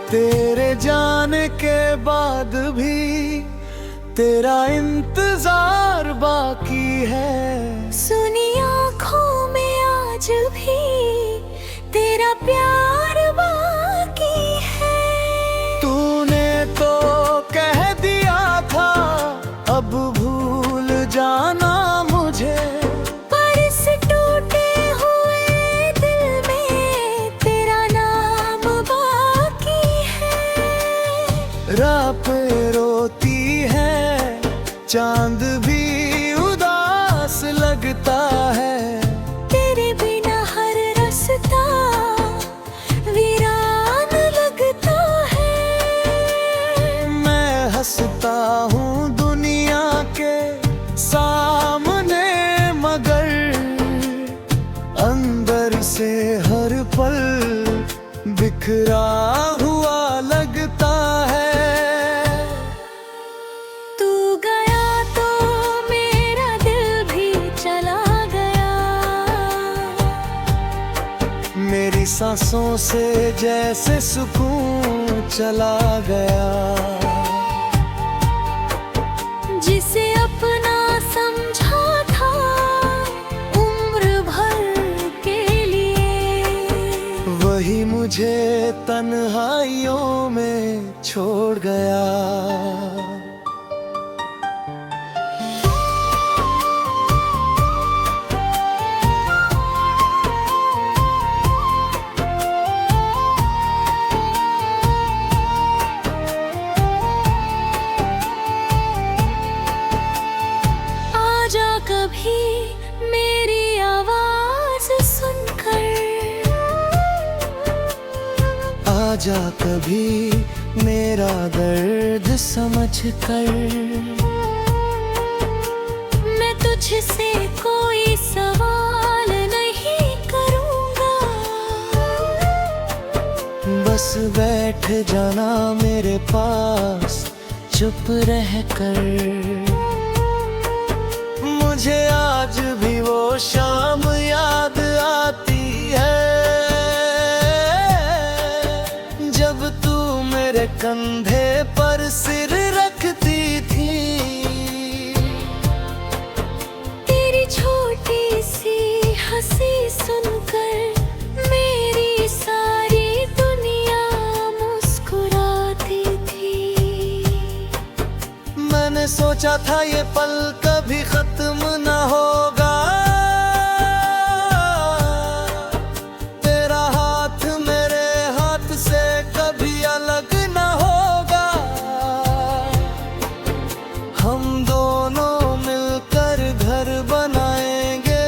तेरे जाने के बाद भी तेरा इंतजार बाकी है। सुनी आँखों में आज भी तेरा प्यार बाकी है। तूने तो कह दिया था अब भूल जाना मुझे, पर इस टूटे हुए दिल में तेरा नाम बाकी है। राह पे रोती है चांद भी उदास लगता है। तेरे बिना हर रास्ता वीरान लगता है। मैं हंसता हूँ दुनिया के सामने, मगर अंदर से हर पल बिखरा हुआ लगता है। तू गया तो मेरा दिल भी चला गया। मेरी सांसों से जैसे सुकून चला गया। जिसे अपना समझा था उम्र भर के लिए, वही मुझे तन्हाइयों में छोड़ गया। आजा कभी मेरी आवाज सुनकर, आजा कभी मेरा दर्द समझ कर। मैं तुझसे कोई सवाल नहीं करूँगा। बस बैठ जाना मेरे पास चुप रह कर। मुझे आज भी वो शाम याद आती है जब तू मेरे कंधे पर सिर रखती थी। तेरी छोटी सी हंसी सुनकर मेरी सारी दुनिया मुस्कुराती थी। मैंने सोचा था ये पल कभी खत्म न होगा, तेरा हाथ मेरे हाथ से कभी अलग न होगा। हम दोनों मिलकर घर बनाएंगे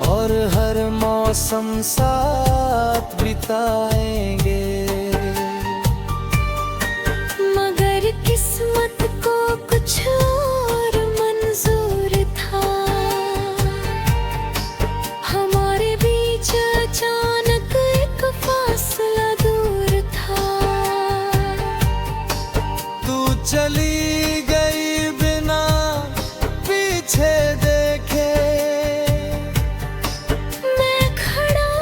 और हर मौसम साथ बिताएंगे। मगर किस्मत को कुछ और मंजूर था। हमारे बीच अचानक एक फासला दूर था। तू चली गई बिना पीछे देखे, मैं खड़ा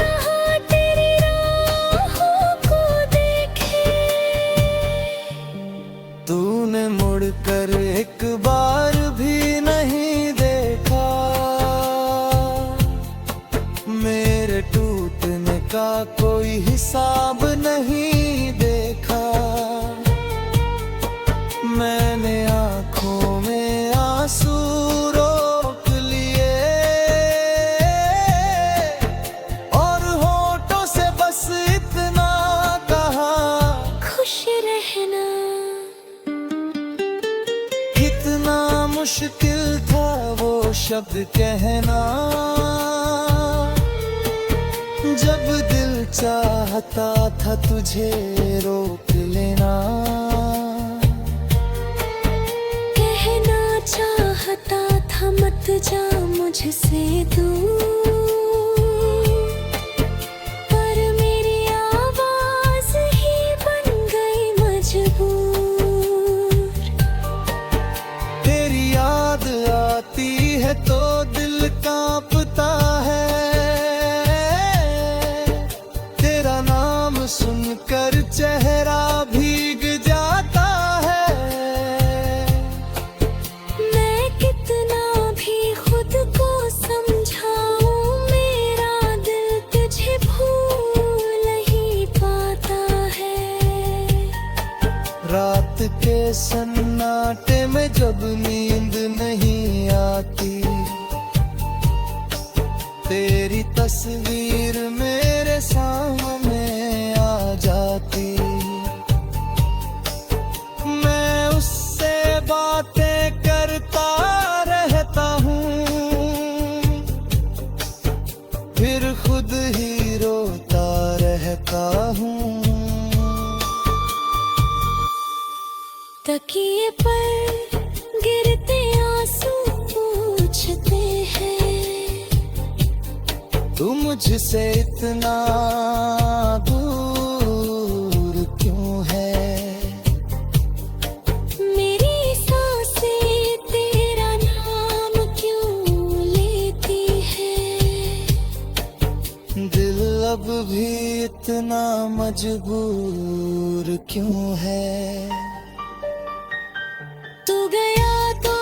रहा तेरी राहों को देखे। तूने मुड़कर एक बार भी नहीं देखा। मेरे टूटने का कोई हिसाब नहीं देखा। मैंने आंखों में आंसू रोक लिए और होठों से बस इतना कहा, खुश रहना। कितना मुश्किल था वो शब्द कहना जब दिल चाहता था तुझे रोक लेना। कहना चाहता था मत जा मुझसे दूर, पर मेरी आवाज ही बन गई मजबूर। तेरी याद आती है तो दिल कांपता है। सन्नाटे में जब नींद नहीं आती, तेरी तस्वीर मेरे सामने आ जाती। मैं उससे बातें करता रहता हूँ, फिर खुद ही रोता रहता हूँ। तकिए पर गिरते आंसू पूछते हैं, तू मुझसे इतना दूर क्यों है? मेरी सांसें तेरा नाम क्यों लेती है? दिल अब भी इतना मजबूर क्यों है? तू गया तो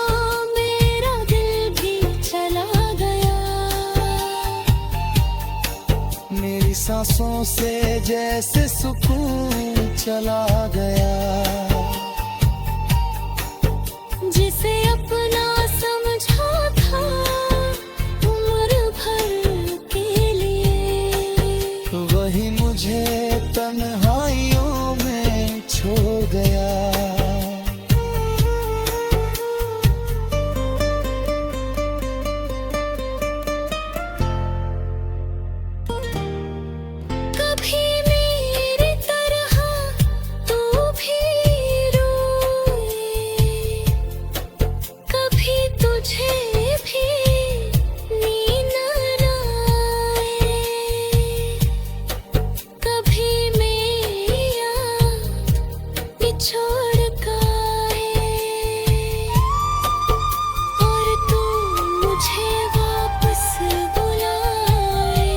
मेरा दिल भी चला गया, मेरी सांसों से जैसे सुकून चला गया। जिसे अपना समझा था उम्र भर के लिए, वही मुझे तन्हाइयों में छोड़ गया। कभी मेरी तरह तू भी रोए, कभी तुझे भी नींद न आए, कभी मेरी याद निछोड़ गए और तू मुझे वापस बुलाए।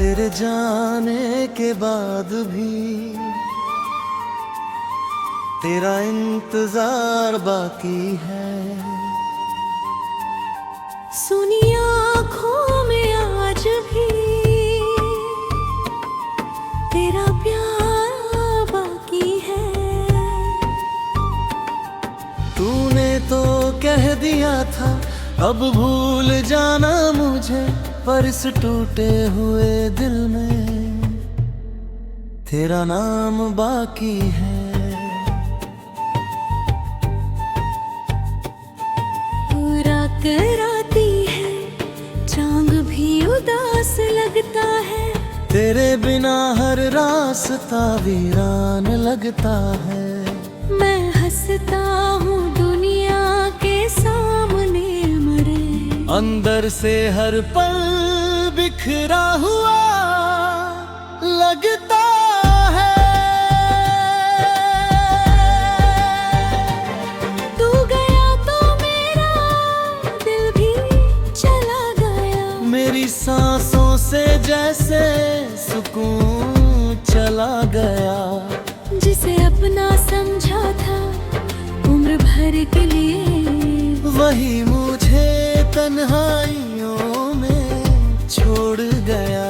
तेरे जाने के बाद भी तेरा इंतजार बाकी है। सुनी आँखों में आज भी तेरा प्यार बाकी है। तूने तो कह दिया था अब भूल जाना मुझे, पर इस टूटे हुए दिल में तेरा नाम बाकी है। रात राती है, चांद भी उदास लगता है, तेरे बिना हर रास्ता वीरान लगता है। मैं हंसता हूँ दुनिया के सामने मरे, अंदर से हर पल बिखरा हुआ लगता है। तू गया तो मेरा दिल भी चला गया, मेरी सांसों से जैसे सुकून चला गया। जिसे अपना समझा था उम्र भर के लिए, वही मुझे तन्हाइयों में छोड़ गया।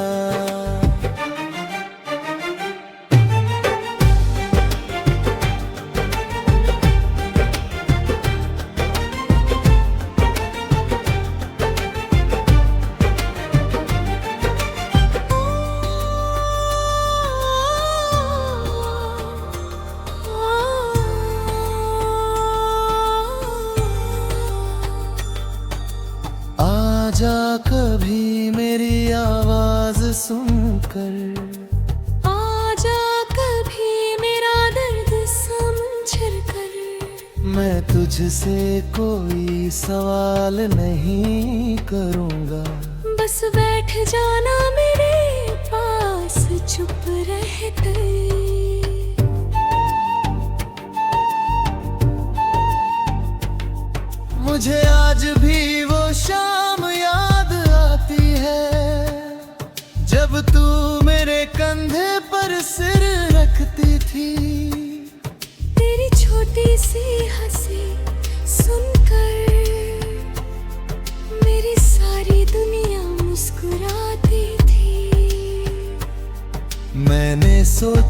आजा कभी मेरी आवाज सुनकर, आजा कभी मेरा दर्द समझ कर। मैं तुझसे कोई सवाल नहीं करूँगा, बस बैठ जाना मेरे पास चुप रहकर। मुझे आज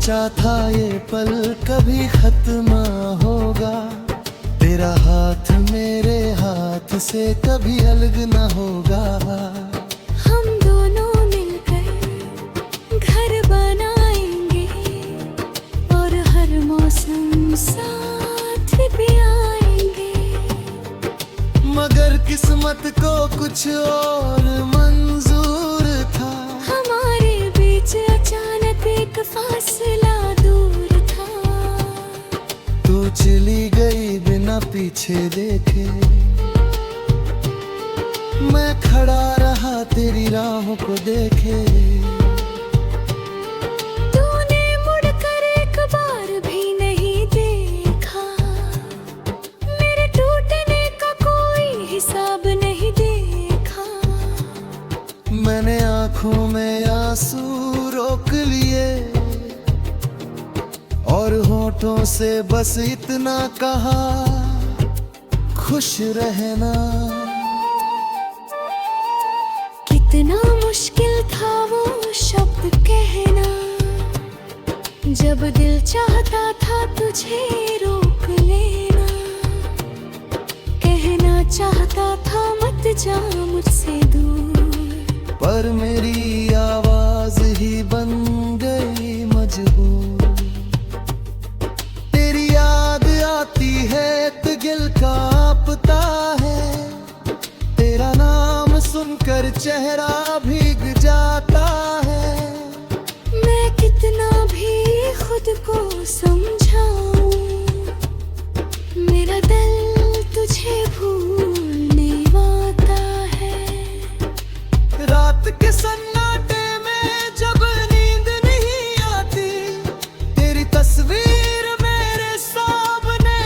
सोचा था ये पल कभी खत्म होगा, तेरा हाथ मेरे हाथ से कभी अलग न होगा। हम दोनों मिलकर घर बनाएंगे और हर मौसम साथ भी आएंगे। मगर किस्मत को कुछ और मंजूर था, हमारे बीच अचानक एक फासला दूर था। तू चली गई बिना पीछे देखे, मैं खड़ा रहा तेरी राहों को देखे। तूने मुड़कर एक बार भी नहीं देखा, मेरे टूटने का कोई हिसाब नहीं देखा। मैंने आंखों में आंसू रोक लिए और होठों से बस इतना कहा, खुश रहना। कितना मुश्किल था वो शब्द कहना, जब दिल चाहता था तुझे रोक लेना। कहना चाहता था मत जा मुझसे दूर, पर मेरी आवाज ही बन गई मजबूर। तेरी याद आती है तो दिल कांपता है, तेरा नाम सुनकर चेहरा भीग जाता है। मैं कितना भी खुद को समझाऊं, मेरा दिल तुझे भूलने वाला है। रात के सन्नाटे में जब नींद नहीं आती, तेरी तस्वीर मेरे सामने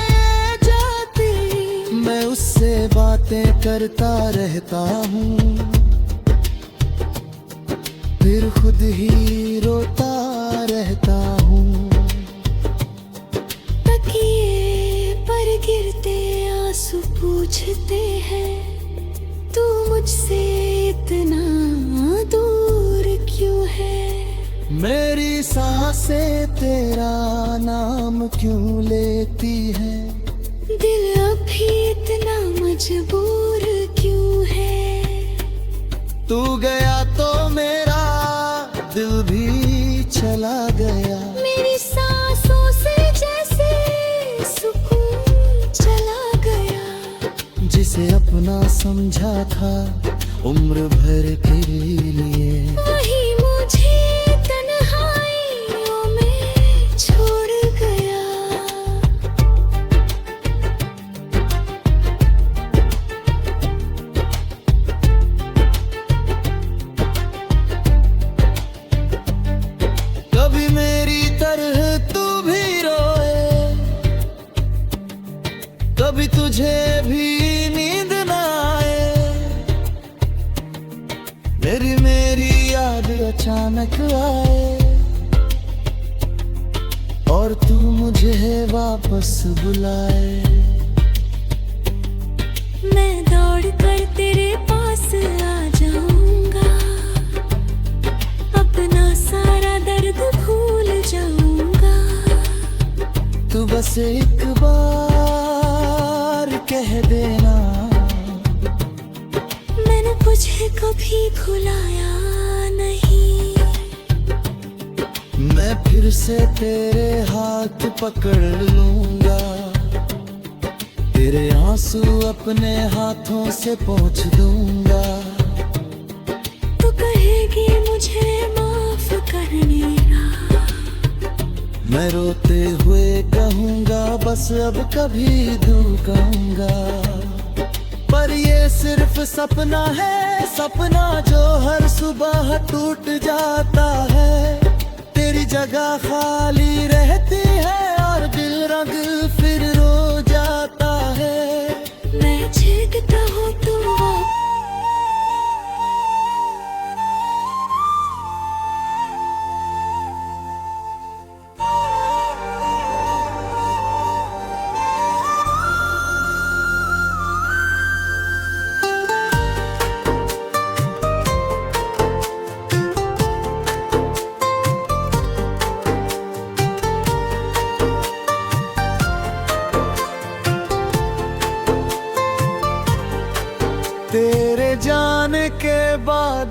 जाती। मैं उससे बातें करता रहता हूँ, फिर खुद ही रोता रहता हूँ। तकिए पर गिरते आंसू पूछते हैं, तू मुझसे इतना दूर क्यों है। मेरी सांसें तेरा नाम क्यों लेती है, दिल अभी इतना मजबूर क्यों है। तू गया तो मेरा दिल भी चला गया, मेरी सांसों से जैसे सुकून चला गया। जिसे अपना समझा था उम्र भर के लिए, वही मुझे तन्हाइयों में छोड़ गया। कभी मेरी तरह तू भी रोए, कभी तुझे भी नींद ना आए। मेरी याद अचानक आए और तू मुझे वापस बुलाए। मैं दौड़ कर तेरे पास आ जाऊंगा, अपना सारा दर्द भूल जाऊंगा। तू बस एक बार कह देना, मैंने तुझे कभी भुलाया नहीं। मैं फिर से तेरे हाथ पकड़ लूंगा, तेरे आंसू अपने हाथों से पोंछ दूंगा। तू कहेगी मुझे माफ कर देना, मैं रोते हुए कहूंगा बस अब कभी दूर कहूंगा। पर ये सिर्फ सपना है, सपना जो हर सुबह टूट जाता है। तेरी जगह खाली रहती है और दिल रंग फिर रो जाता है। मैं चीखता हूँ तू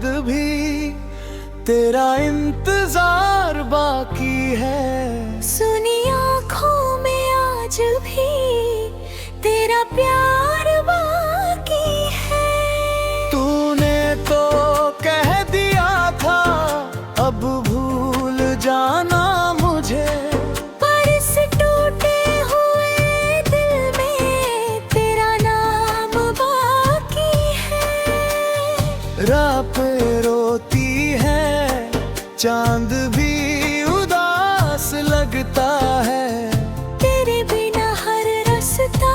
बाद भी तेरा इंतजार बाकी है। सुनी आँखों में आज भी तेरा प्यार बाकी है। तूने तो कह दिया था अब भूल जाना मुझे, पर इस टूटे हुए दिल में तेरा नाम बाकी है। रात रोती है चांद भी उदास लगता है। तेरे बिना हर रास्ता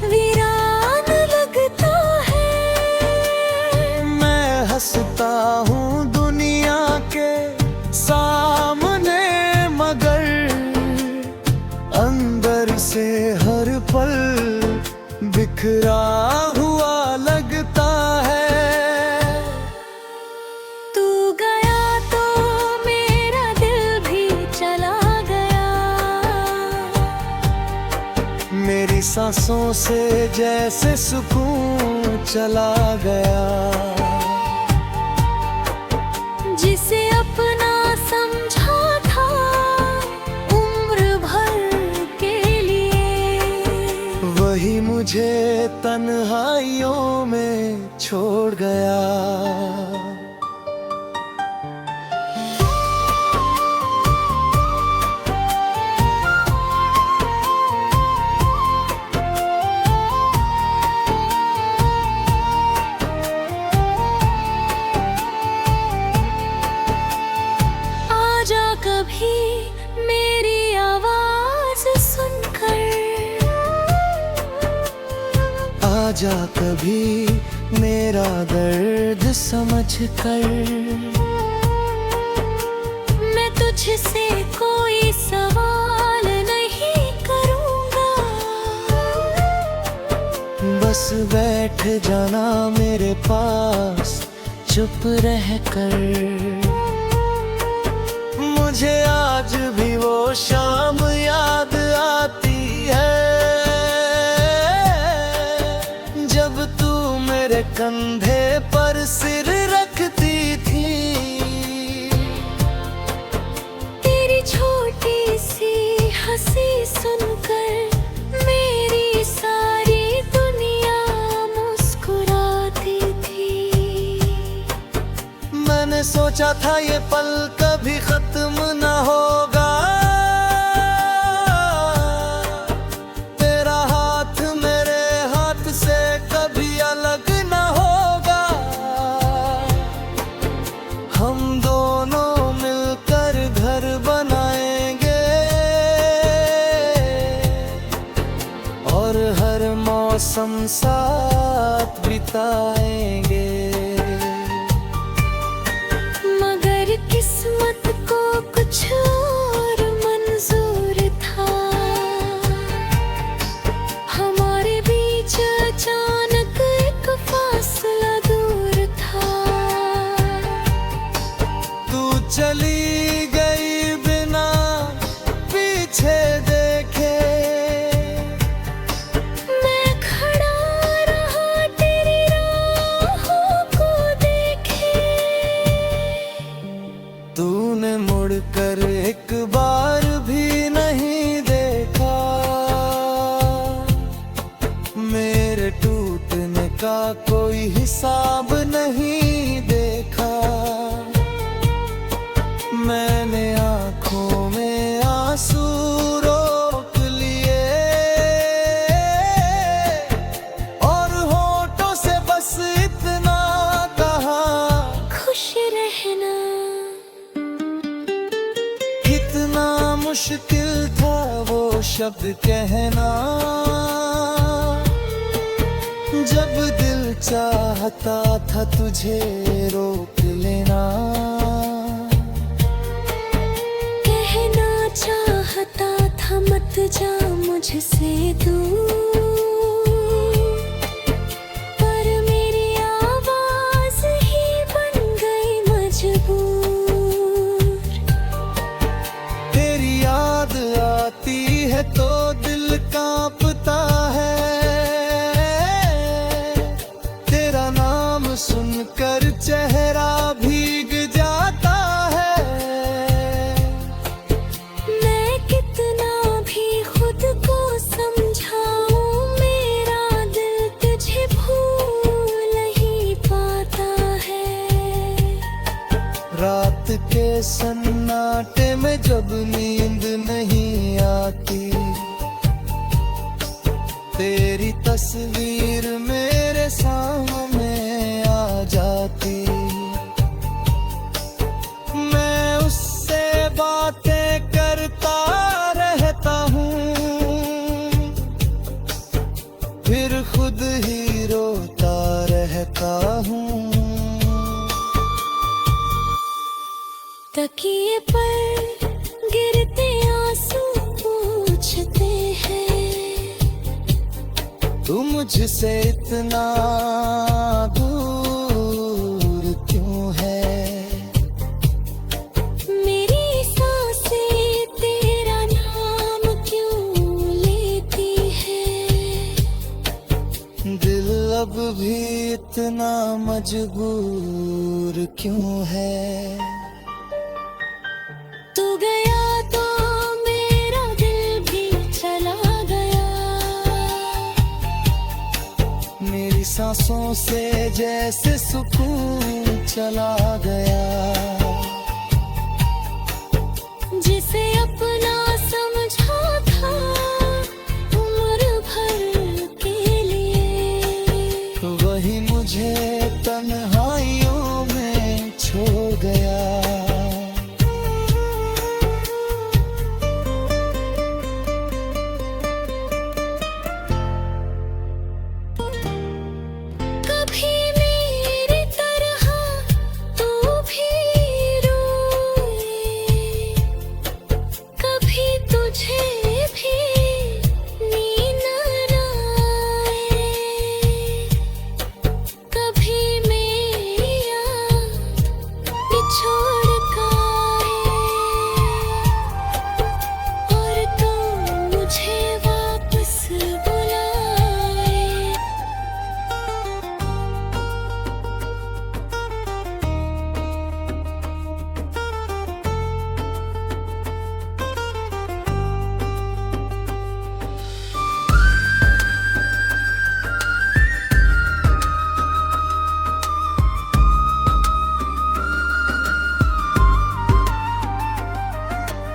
वीरान लगता है। मैं हंसता हूँ दुनिया के सामने, मगर अंदर से हर पल बिखरा हुआ लगता है। तू गया तो मेरा दिल भी चला गया। मेरी सांसों से जैसे सुकून चला गया। जिसे अपना समझा था उम्र भर के लिए, वही मुझे तन्हाइयों में छोड़ गया। आजा कभी मेरी आवाज सुनकर, आजा कभी मेरा दर्द समझ कर। मैं तुझसे कोई सवाल नहीं करूँगा। बस बैठ जाना मेरे पास चुप रह कर। मुझे आज भी वो शाम याद आती है जब तू मेरे कंधे पर सिर रखती थी। तेरी छोटी सी हंसी सुनकर मेरी सारी दुनिया मुस्कुराती थी। मैंने सोचा था ये पल कभी खत्म न होगा, तेरा हाथ मेरे हाथ से कभी अलग न होगा। हम दोनों मिलकर घर बनाएंगे और हर मौसम साथ बिताएंगे। मगर किस्मत को कुछ और मंजूर था। हमारे बीच अचानक एक फासला दूर था। तू चली गई बिना पीछे देखे, मैं खड़ा रहा तेरी राहों को देखे। तूने मुड़कर एक बार भी नहीं देखा। मेरे टूटने का कोई हिसाब नहीं देखा। मैंने आंखों में आंसू रोक लिए और होठों से बस इतना कहा, खुश रहना। कितना मुश्किल था वो शब्द कहना जब दिल चाहता था तुझे रोक लेना। कहना चाहता था मत जा मुझसे दूर, पर मेरी आवाज ही बन गई मजबूर। तेरी याद आती है तो दिल कांपता है, तेरा नाम सुनकर सीने पर गिरते आंसू पूछते हैं, तू मुझसे इतना दूर क्यों है? मेरी सांसें तेरा नाम क्यों लेती है? दिल अब भी इतना मजबूर क्यों है? तू गया तो मेरा दिल भी चला गया, मेरी सांसों से जैसे सुकून चला गया। जिसे अपना समझा था उम्र भर के लिए, वही मुझे तन्हाइयों में छोड़ गया। कभी मेरी तरह तू भी रोए, कभी तुझे भी नींद न आए, कभी मेरी याद निछोड़ कर और तू मुझे वापस बुलाए।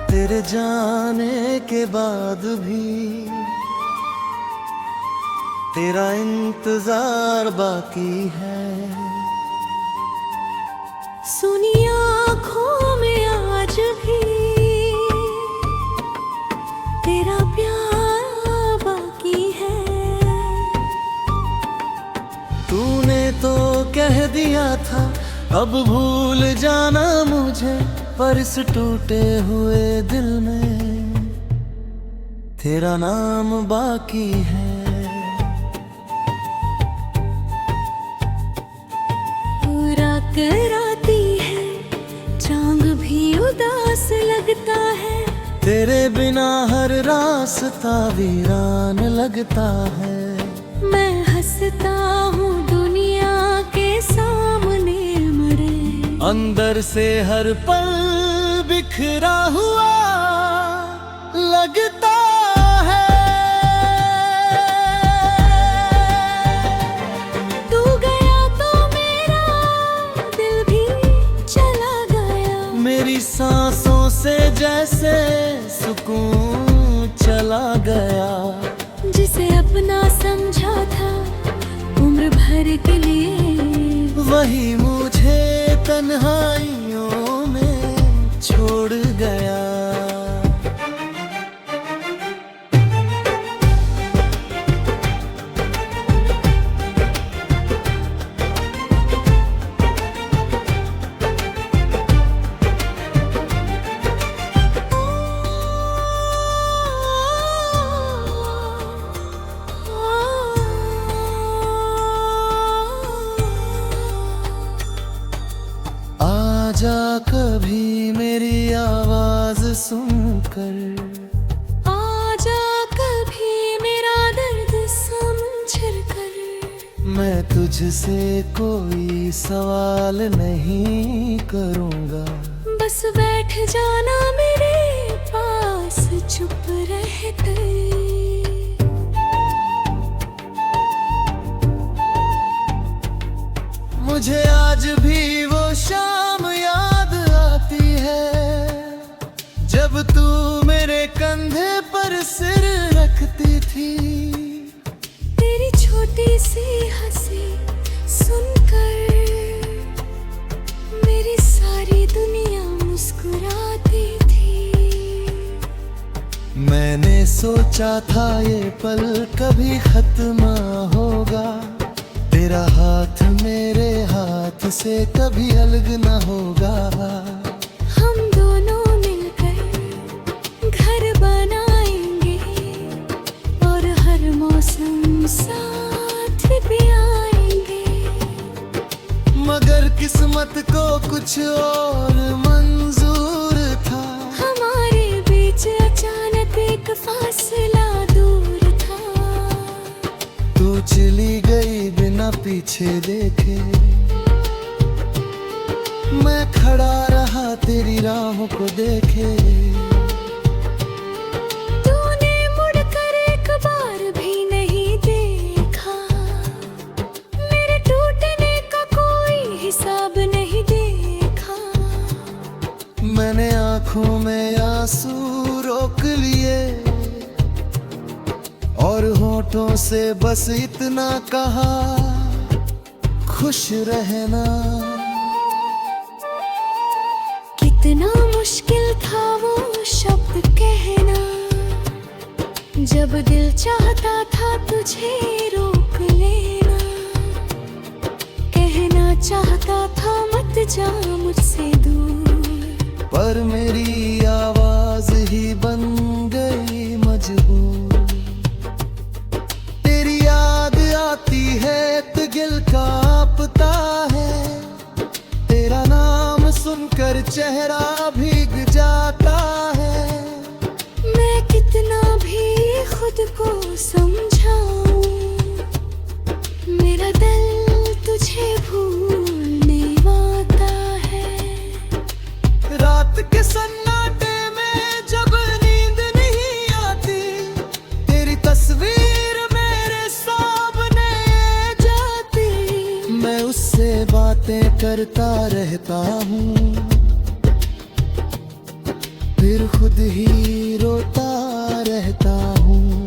तेरे जाने के बाद भी तेरा इंतजार बाकी है। सुनी आँखों में आज भी तेरा प्यार बाकी है। तूने तो कह दिया था अब भूल जाना मुझे, पर इस टूटे हुए दिल में तेरा नाम बाकी है। रात राती है, चांद भी उदास लगता है, तेरे बिना हर रास्ता वीरान लगता है। मैं हंसता हूँ दुनिया के सामने मरे, अंदर से हर पल बिखरा हुआ लगता है। तू गया तो मेरा दिल भी चला गया, मेरी सांसों से जैसे सुकून चला गया। जिसे अपना समझा था उम्र भर के लिए, वही मुझे तन्हाइयों में छोड़ गया। आजा कभी मेरी आवाज सुनकर, आजा कभी मेरा दर्द समझ कर, मैं तुझसे कोई सवाल नहीं करूँगा। बस बैठ जाना मेरे पास चुप रहकर। मुझे आज भी वो शाम याद आती है, जब तू मेरे कंधे पर सिर रखती थी। तेरी छोटी सी हंसी सुनकर मेरी सारी दुनिया मुस्कुराती थी। मैंने सोचा था ये पल कभी खत्म होगा, तेरा हाथ मेरे हाथ से कभी अलग न होगा। हम दोनों पीछे देखे। मैं खड़ा रहा तेरी राहों को देखे। तूने मुड़कर एक बार भी नहीं देखा, मेरे टूटने का कोई हिसाब नहीं देखा। मैंने आंखों में आंसू रोक लिए और होठों से बस इतना कहा, खुश रहना। कितना मुश्किल था वो शब्द कहना, जब दिल चाहता था तुझे रोक लेना। कहना चाहता था मत जा मुझसे दूर, पर मेरी आवाज ही बन गई मजबूर। तेरी याद आती है तो दिल कांपता है, तेरा नाम सुनकर चेहरा भीग जाता है। मैं कितना भी खुद को समझाऊं, मेरा दिल तुझे भूलने वाला है। रात के सन्नाटे में जब नींद नहीं आती, तेरी तस्वीर मेरे सामने जाती। मैं उससे बातें करता रहता हूँ, फिर खुद ही रोता रहता हूँ।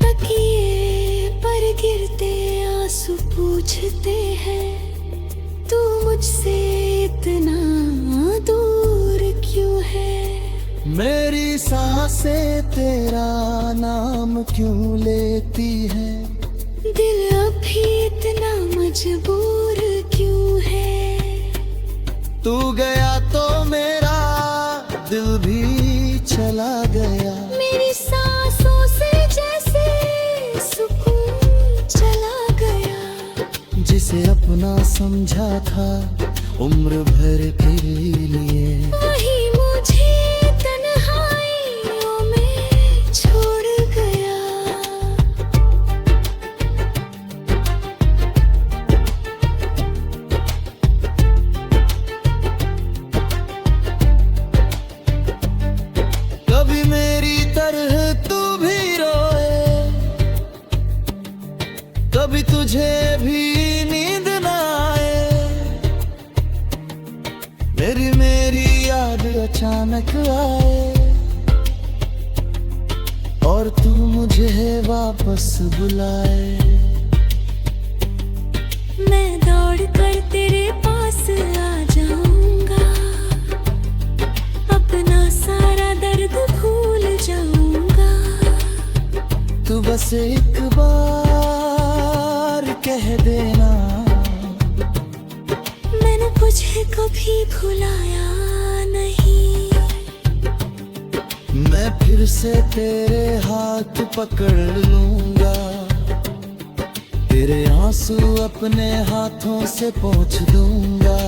तकिए पर गिरते आंसू पूछते हैं, तू मुझसे इतना दूर क्यों है। मेरी सांसें तेरा नाम क्यों लेती है, दिल अभी इतना मजबूर क्यों है। तू गया तो मेरा दिल भी चला गया। मेरी सांसों से जैसे सुकून चला गया, जिसे अपना समझा था उम्र भर के लिए, वही मुझे तन्हाइयों में छोड़ गया। कभी मेरी तरह तू भी रोए, कभी तुझे भी नींद ना आए। मेरी याद अचानक आए और तू मुझे वापस बुलाए। मैं दौड़ कर तेरे पास आ जाऊंगा, अपना सारा दर्द भूल जाऊंगा। तू बस एक बार कह देना, मैंने तुझे कभी भुलाया नहीं। मैं फिर से तेरे हाथ पकड़ लूंगा, तेरे आंसू अपने हाथों से पोंछ दूंगा।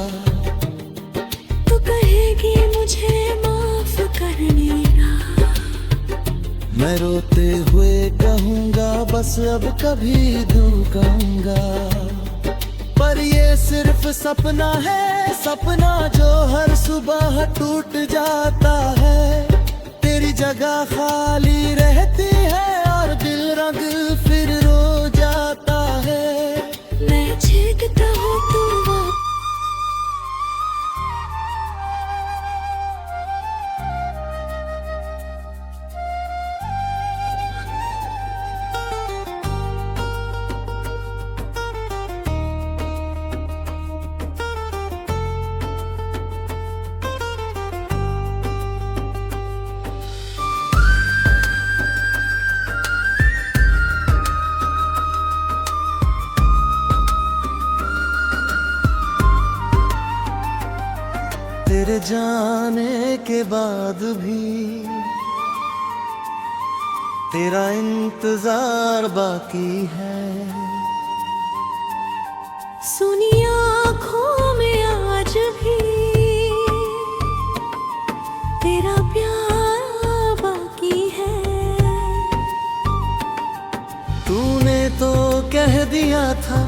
तू कहेगी मुझे माफ करने का, मैं रोते हुए कहूँगा बस अब कभी दूर कहूँगा। पर ये सिर्फ सपना है, सपना जो हर सुबह टूट जाता है। तेरी जगह खाली रहती है और दिल रंग फिर रो जाता है। मैं चीखता हूँ तू तेरे जाने के बाद भी तेरा इंतजार बाकी है। सुनी आँखों में आज भी तेरा प्यार बाकी है। तूने तो कह दिया था।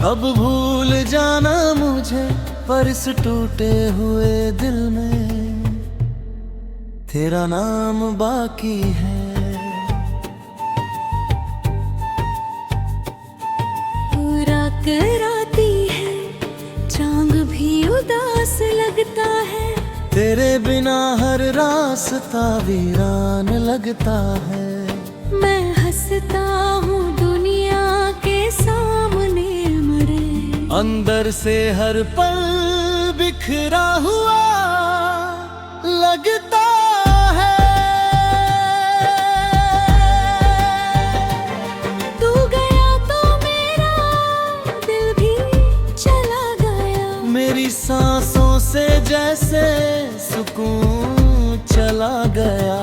अब भूल जाना मुझे, पर इस टूटे हुए दिल में तेरा नाम बाकी है। रात राती है, चांद भी उदास लगता है। तेरे बिना हर रास्ता वीरान लगता है। मैं हंसता हूँ दुनिया के सामने मरे, अंदर से हर पल बिखरा हुआ लगता है। तू गया तो मेरा दिल भी चला गया। मेरी सांसों से जैसे सुकून चला गया।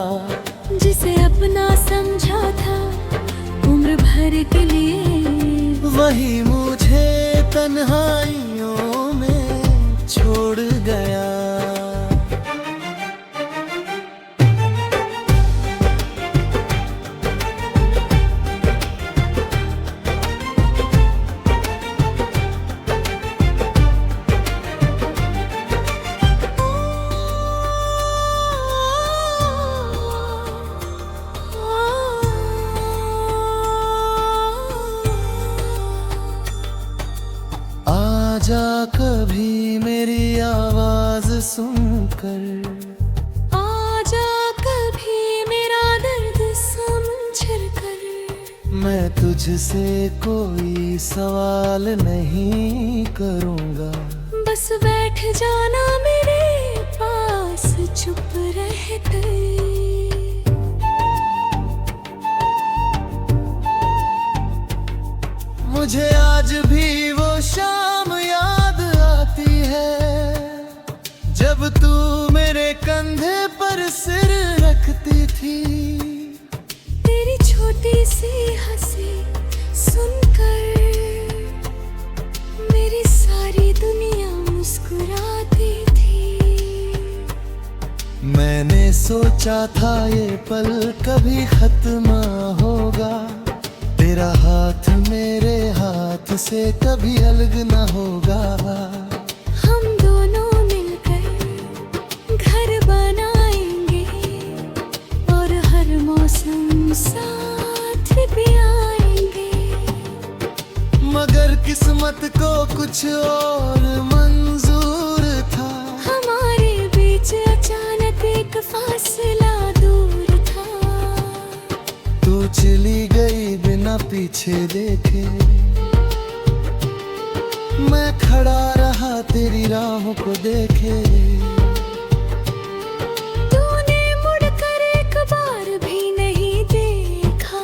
जिसे अपना समझा था उम्र भर के लिए, वही मुझे तन्हाइयों में छोड़ गया। आजा कभी मेरी आवाज सुनकर, आजा कभी मेरा दर्द समझ कर। मैं तुझसे कोई सवाल नहीं करूँगा। बस बैठ जाना मेरे पास चुप रह कर। मुझे आज भी वो शाम याद आती है, जब तू मेरे कंधे पर सिर रखती थी। तेरी छोटी सी हंसी सुनकर मेरी सारी दुनिया मुस्कुराती थी। मैंने सोचा था ये पल कभी खत्म होगा, तेरा हाथ मेरे हाथ से कभी अलग न होगा। हम दोनों मिलकर घर बनाएंगे और हर मौसम साथ भी आएंगे। मगर किस्मत को कुछ और मंजूर था। हमारे बीच अचानक एक फासला दूर था। तू चली गई बिना पीछे देखे, मैं खड़ा रहा तेरी राहों को देखे। तूने मुड़कर एक बार भी नहीं देखा,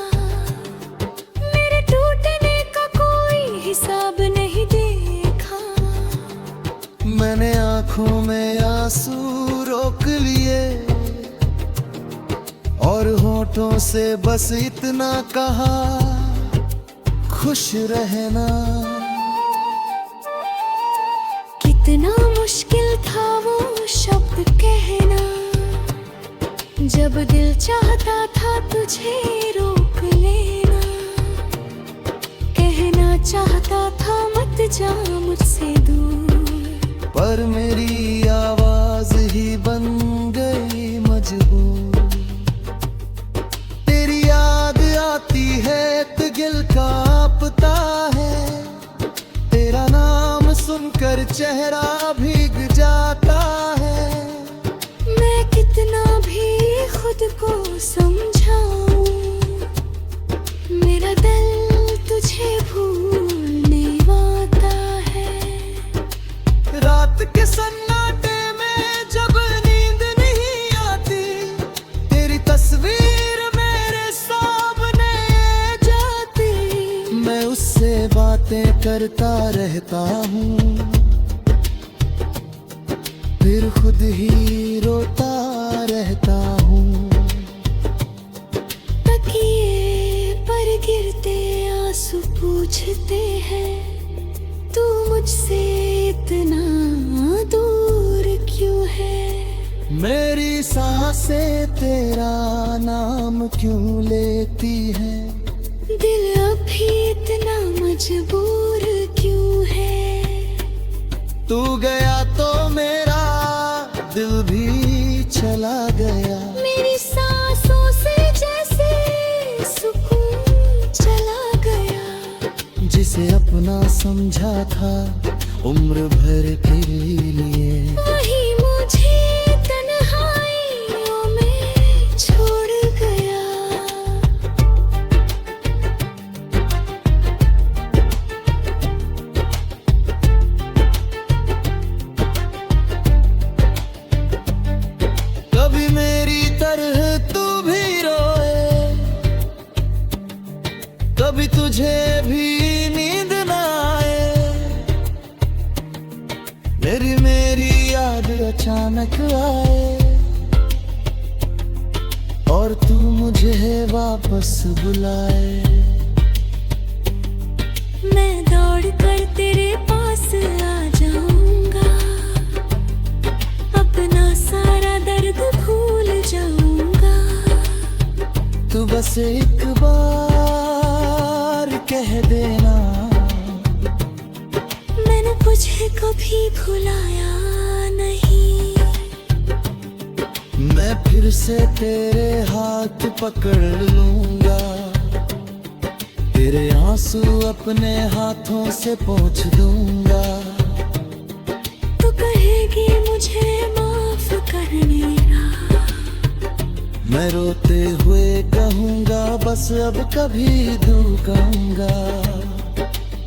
मेरे टूटने का कोई हिसाब नहीं देखा। मैंने आंखों में आंसू रोक लिए और होठों से बस इतना कहा, खुश रहना। कितना मुश्किल था वो शब्द कहना, जब दिल चाहता था तुझे रोक लेना। कहना चाहता था मत जा मुझसे दूर, पर मेरी आवाज ही बन गई मजबूर। तेरी याद आती है तो दिल कांपता है, तेरा नाम सुनकर चेहरा भीग जाता है। मैं कितना भी खुद को समझाऊं, मेरा दिल तुझे भूलने वाला है। रात के सन्नाटे में जब नींद नहीं आती, तेरी तस्वीर मेरे सामने जाती। मैं उससे बातें करता रहता हूँ, फिर खुद ही रोता रहता हूँ। तकिए पर गिरते आंसू पूछते हैं, तू मुझसे इतना दूर क्यों है। मेरी सांसें तेरा नाम क्यों लेती है, दिल अभी इतना मजबूर क्यों है? तू गया तो मेरा दिल भी चला गया। मेरी सांसों से जैसे सुकून चला गया। जिसे अपना समझा था उम्र भर के लिए, वही मुझे तन्हाइयों में छोड़ गया। कभी मेरी तरह तू भी रोए, कभी तुझे भी नींद न आए। मेरी याद अचानक आए और तू मुझे वापस बुलाए। मैं दौड़ कर तेरे पास आ जाऊंगा, अपना सारा दर्द भूल जाऊंगा। तू बस एक बार कह देना, मैंने तुझे कभी भुलाया नहीं। मैं फिर से तेरे हाथ पकड़ लूंगा, तेरे आंसू अपने हाथों से पोंछ दूंगा। तू कहेगी मुझे माफ करने ना, मैं रोते हुए कहूँगा बस अब कभी दूर कहूँगा।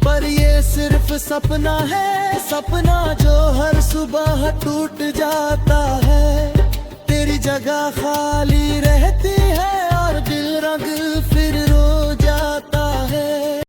पर ये सिर्फ सपना है, सपना जो हर सुबह टूट जाता है। तेरी जगह खाली रहती है